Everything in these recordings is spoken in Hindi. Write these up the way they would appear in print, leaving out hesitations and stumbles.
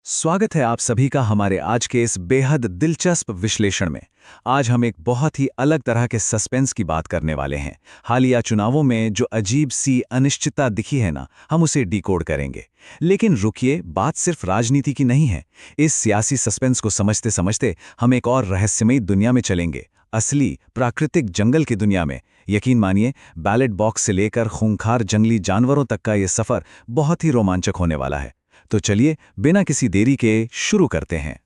स्वागत है आप सभी का हमारे आज के इस बेहद दिलचस्प विश्लेषण में। आज हम एक बहुत ही अलग तरह के सस्पेंस की बात करने वाले हैं। हालिया चुनावों में जो अजीब सी अनिश्चितता दिखी है ना, हम उसे डिकोड करेंगे। लेकिन रुकिए, बात सिर्फ राजनीति की नहीं है। इस सियासी सस्पेंस को समझते समझते हम एक और रहस्यमयी दुनिया में चलेंगे, असली प्राकृतिक जंगल की दुनिया में। यकीन मानिए, बैलेट बॉक्स से लेकर खूंखार जंगली जानवरों तक का ये सफर बहुत ही रोमांचक होने वाला है। तो चलिए बिना किसी देरी के शुरू करते हैं।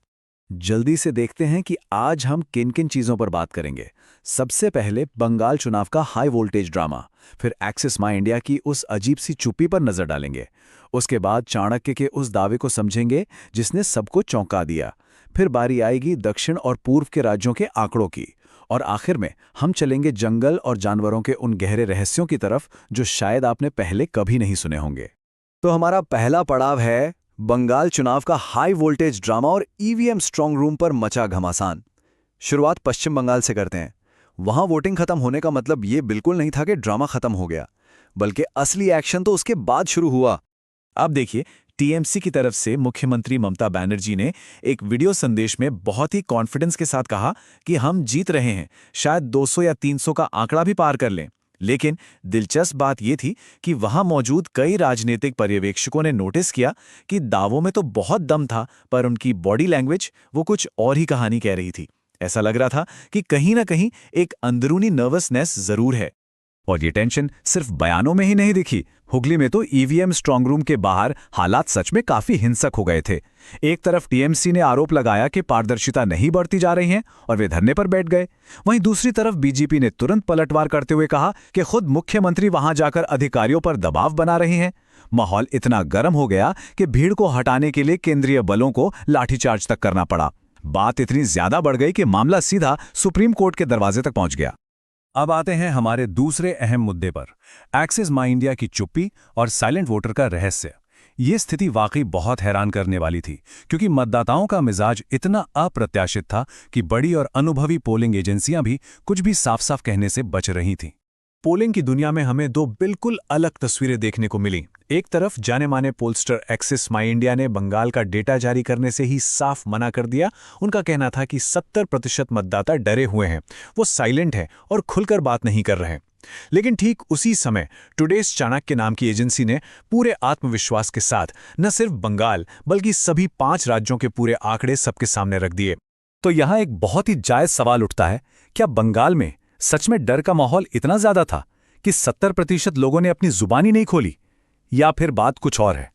जल्दी से देखते हैं कि आज हम किन किन चीजों पर बात करेंगे। सबसे पहले बंगाल चुनाव का हाई वोल्टेज ड्रामा, फिर एक्सिस माई इंडिया की उस अजीब सी चुप्पी पर नजर डालेंगे। उसके बाद चाणक्य के उस दावे को समझेंगे जिसने सबको चौंका दिया। फिर बारी आएगी दक्षिण और पूर्व के राज्यों के आंकड़ों की। और आखिर में हम चलेंगे जंगल और जानवरों के उन गहरे रहस्यों की तरफ जो शायद आपने पहले कभी नहीं सुने होंगे। तो हमारा पहला पड़ाव है बंगाल चुनाव का हाई वोल्टेज ड्रामा और ईवीएम स्ट्रांग रूम पर मचा घमासान। शुरुआत पश्चिम बंगाल से करते हैं। वहां वोटिंग खत्म होने का मतलब ये बिल्कुल नहीं था कि ड्रामा खत्म हो गया, बल्कि असली एक्शन तो उसके बाद शुरू हुआ। अब देखिए, टीएमसी की तरफ से मुख्यमंत्री ममता बनर्जी ने एक वीडियो संदेश में बहुत ही कॉन्फिडेंस के साथ कहा कि हम जीत रहे हैं, शायद 200 या 300 का आंकड़ा भी पार कर लें। लेकिन दिलचस्प बात यह थी कि वहां मौजूद कई राजनीतिक पर्यवेक्षकों ने नोटिस किया कि दावों में तो बहुत दम था, पर उनकी बॉडी लैंग्वेज वो कुछ और ही कहानी कह रही थी। ऐसा लग रहा था कि कहीं ना कहीं एक अंदरूनी नर्वसनेस जरूर है। और ये टेंशन सिर्फ बयानों में ही नहीं दिखी। हुगली में तो ईवीएम स्ट्रांग रूम के बाहर हालात सच में काफी हिंसक हो गए थे। एक तरफ टीएमसी ने आरोप लगाया कि पारदर्शिता नहीं बढ़ती जा रही है और वे धरने पर बैठ गए। वहीं दूसरी तरफ बीजेपी ने तुरंत पलटवार करते हुए कहा कि खुद मुख्यमंत्री वहां जाकर अधिकारियों पर दबाव बना रहे हैं। माहौल इतना गर्म हो गया कि भीड़ को हटाने के लिए केंद्रीय बलों को लाठीचार्ज तक करना पड़ा। बात इतनी ज्यादा बढ़ गई कि मामला सीधा सुप्रीम कोर्ट के दरवाजे तक पहुंच गया। अब आते हैं हमारे दूसरे अहम मुद्दे पर, एक्सिस माई इंडिया की चुप्पी और साइलेंट वोटर का रहस्य। ये स्थिति वाकई बहुत हैरान करने वाली थी, क्योंकि मतदाताओं का मिजाज इतना अप्रत्याशित था कि बड़ी और अनुभवी पोलिंग एजेंसियां भी कुछ भी साफ साफ कहने से बच रही थीं। पोलिंग की दुनिया में हमें दो बिल्कुल अलग तस्वीरें देखने को मिली। एक तरफ जाने माने पोलस्टर एक्सिस माई इंडिया ने बंगाल का डेटा जारी करने से ही साफ मना कर दिया। उनका कहना था कि 70% मतदाता डरे हुए हैं, वो साइलेंट हैं और खुलकर बात नहीं कर रहे हैं। लेकिन ठीक उसी समय टुडेस चाणक्य नाम की एजेंसी ने पूरे आत्मविश्वास के साथ न सिर्फ बंगाल बल्कि सभी 5 राज्यों के पूरे आंकड़े सबके सामने रख दिए। तो यहां एक बहुत ही जायज सवाल उठता है, क्या बंगाल में सच में डर का माहौल इतना ज्यादा था कि 70% लोगों ने अपनी जुबानी नहीं खोली, या फिर बात कुछ और है?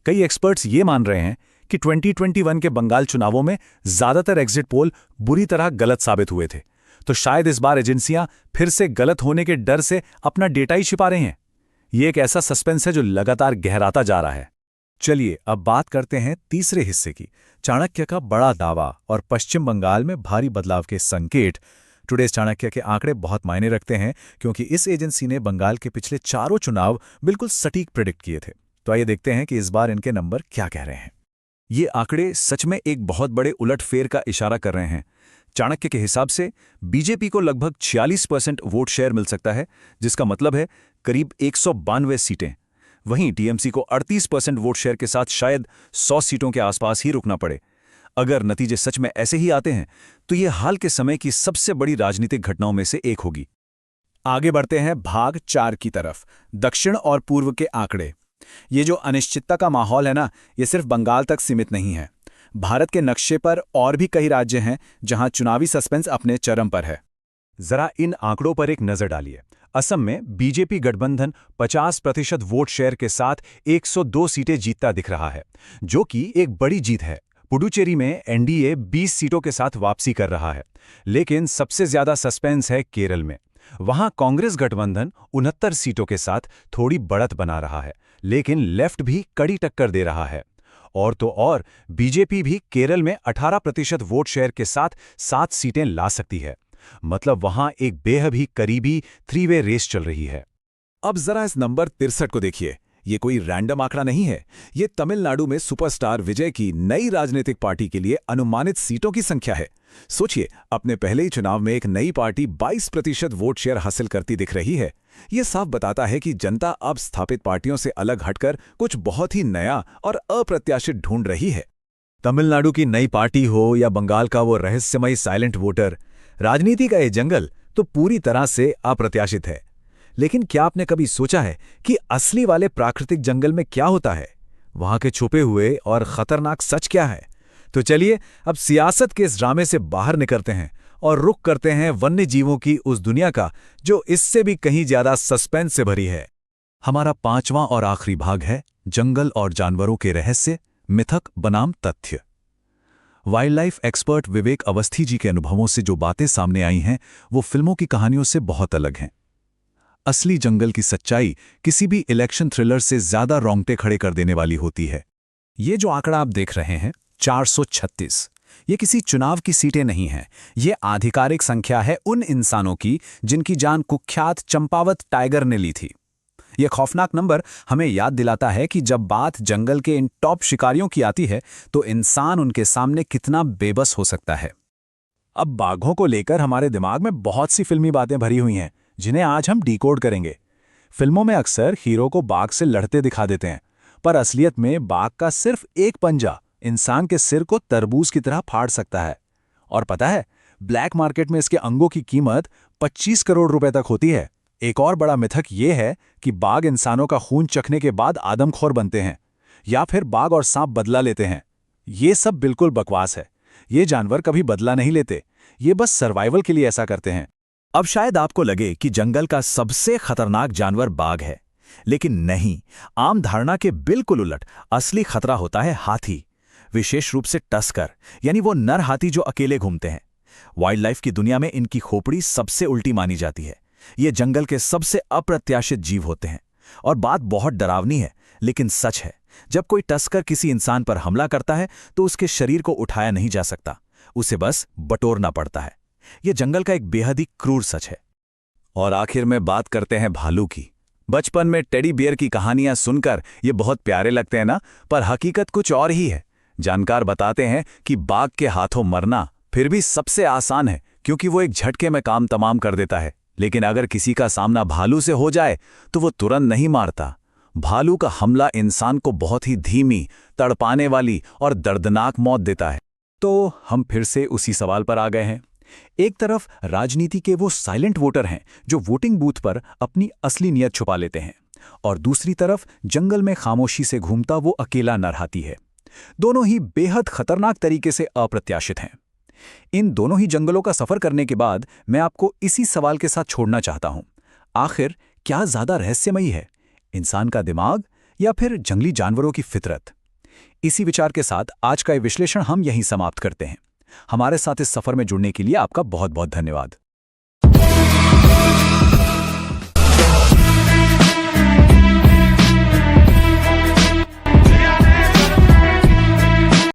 कई एक्सपर्ट्स ये मान रहे हैं कि 2021 के बंगाल चुनावों में ज्यादातर एग्जिट पोल बुरी तरह गलत साबित हुए थे। तो शायद इस बार एजेंसियां फिर से गलत होने के डर से अपना डेटा ही छिपा रहे हैं। ये एक ऐसा सस्पेंस है जो लगातार गहराता जा रहा है। चलिए अब बात करते हैं तीसरे हिस्से की, चाणक्य का बड़ा दावा और पश्चिम बंगाल में भारी बदलाव के संकेत। टुडेस चाणक्य के आंकड़े बहुत मायने रखते हैं, क्योंकि इस एजेंसी ने बंगाल के पिछले चारों चुनाव बिल्कुल सटीक प्रेडिक्ट किए थे। तो आइए देखते हैं कि इस बार इनके नंबर क्या कह रहे हैं। ये आंकड़े सच में एक बहुत बड़े उलटफेर का इशारा कर रहे हैं। चाणक्य के हिसाब से बीजेपी को लगभग 46% वोट शेयर मिल सकता है, जिसका मतलब है करीब 192 सीटें। वहीं टीएमसी को 38% वोट शेयर के साथ शायद 100 सीटों के आसपास ही रुकना पड़े। अगर नतीजे सच में ऐसे ही आते हैं तो यह हाल के समय की सबसे बड़ी राजनीतिक घटनाओं में से एक होगी। आगे बढ़ते हैं भाग 4 की तरफ, दक्षिण और पूर्व के आंकड़े। ये जो अनिश्चितता का माहौल है ना, ये सिर्फ बंगाल तक सीमित नहीं है। भारत के नक्शे पर और भी कई राज्य हैं जहां चुनावी सस्पेंस अपने चरम पर है। जरा इन आंकड़ों पर एक नजर डालिए। असम में बीजेपी गठबंधन 50% वोट शेयर के साथ 102 सीटें जीतता दिख रहा है, जो कि एक बड़ी जीत है। पुडुचेरी में एनडीए 20 सीटों के साथ वापसी कर रहा है। लेकिन सबसे ज्यादा सस्पेंस है केरल में। वहां कांग्रेस गठबंधन 69 सीटों के साथ थोड़ी बढ़त बना रहा है, लेकिन लेफ्ट भी कड़ी टक्कर दे रहा है। और तो और बीजेपी भी केरल में 18% वोट शेयर के साथ 7 सीटें ला सकती है। मतलब वहां एक बेहद ही करीबी 3-वे रेस चल रही है। अब जरा इस नंबर 63 को देखिए। ये कोई रैंडम आंकड़ा नहीं है। ये तमिलनाडु में सुपरस्टार विजय की नई राजनीतिक पार्टी के लिए अनुमानित सीटों की संख्या है। सोचिए, अपने पहले ही चुनाव में एक नई पार्टी 22% वोट शेयर हासिल करती दिख रही है। ये साफ बताता है कि जनता अब स्थापित पार्टियों से अलग हटकर कुछ बहुत ही नया और अप्रत्याशित ढूंढ रही है। तमिलनाडु की नई पार्टी हो या बंगाल का वो रहस्यमयी साइलेंट वोटर, राजनीति का ये जंगल तो पूरी तरह से अप्रत्याशित है। लेकिन क्या आपने कभी सोचा है कि असली वाले प्राकृतिक जंगल में क्या होता है? वहां के छुपे हुए और खतरनाक सच क्या है? तो चलिए अब सियासत के इस ड्रामे से बाहर निकलते हैं और रुख करते हैं वन्य जीवों की उस दुनिया का जो इससे भी कहीं ज्यादा सस्पेंस से भरी है। हमारा 5वां और आखिरी भाग है जंगल और जानवरों के रहस्य, मिथक बनाम तथ्य। वाइल्ड लाइफ एक्सपर्ट विवेक अवस्थी जी के अनुभवों से जो बातें सामने आई हैं वो फिल्मों की कहानियों से बहुत अलग हैं। असली जंगल की सच्चाई किसी भी इलेक्शन थ्रिलर से ज्यादा रोंगटे खड़े कर देने वाली होती है। ये जो आंकड़ा आप देख रहे हैं 436, ये किसी चुनाव की सीटें नहीं हैं। ये आधिकारिक संख्या है उन इंसानों की जिनकी जान कुख्यात चंपावत टाइगर ने ली थी। ये खौफनाक नंबर हमें याद दिलाता है कि जब बात जंगल के इन टॉप शिकारियों की आती है तो इंसान उनके सामने कितना बेबस हो सकता है। अब बाघों को लेकर हमारे दिमाग में बहुत सी फिल्मी बातें भरी हुई हैं जिन्हें आज हम डिकोड करेंगे। फिल्मों में अक्सर हीरो को बाघ से लड़ते दिखा देते हैं, पर असलियत में बाघ का सिर्फ एक पंजा इंसान के सिर को तरबूज की तरह फाड़ सकता है। और पता है, ब्लैक मार्केट में इसके अंगों की कीमत 25 करोड़ रुपए तक होती है। एक और बड़ा मिथक ये है कि बाघ इंसानों का खून चखने के बाद आदमखोर बनते हैं या फिर बाघ और सांप बदला लेते हैं। ये सब बिल्कुल बकवास है। ये जानवर कभी बदला नहीं लेते, ये बस सर्वाइवल के लिए ऐसा करते हैं। अब शायद आपको लगे कि जंगल का सबसे खतरनाक जानवर बाघ है, लेकिन नहीं, आम धारणा के बिल्कुल उलट असली खतरा होता है हाथी, विशेष रूप से टस्कर, यानी वो नर हाथी जो अकेले घूमते हैं। वाइल्ड लाइफ की दुनिया में इनकी खोपड़ी सबसे उल्टी मानी जाती है। ये जंगल के सबसे अप्रत्याशित जीव होते हैं। और बात बहुत डरावनी है, लेकिन सच है। जब कोई टस्कर किसी इंसान पर हमला करता है तो उसके शरीर को उठाया नहीं जा सकता, उसे बस बटोरना पड़ता है। यह जंगल का एक बेहद ही क्रूर सच है। और आखिर में बात करते हैं भालू की। बचपन में टेडी बियर की कहानियां सुनकर ये बहुत प्यारे लगते हैं ना, पर हकीकत कुछ और ही है। जानकार बताते हैं कि बाघ के हाथों मरना फिर भी सबसे आसान है, क्योंकि वो एक झटके में काम तमाम कर देता है। लेकिन अगर किसी का सामना भालू से हो जाए तो वो तुरंत नहीं मारता। भालू का हमला इंसान को बहुत ही धीमी, तड़पाने वाली और दर्दनाक मौत देता है। तो हम फिर से उसी सवाल पर आ गए हैं। एक तरफ राजनीति के वो साइलेंट वोटर हैं जो वोटिंग बूथ पर अपनी असली नीयत छुपा लेते हैं, और दूसरी तरफ जंगल में खामोशी से घूमता वो अकेला नर हाथी है। दोनों ही बेहद खतरनाक तरीके से अप्रत्याशित हैं। इन दोनों ही जंगलों का सफर करने के बाद मैं आपको इसी सवाल के साथ छोड़ना चाहता हूं, आखिर क्या ज्यादा रहस्यमयी है, इंसान का दिमाग या फिर जंगली जानवरों की फितरत? इसी विचार के साथ आज का ये विश्लेषण हम यहीं समाप्त करते हैं। हमारे साथ इस सफर में जुड़ने के लिए आपका बहुत बहुत धन्यवाद।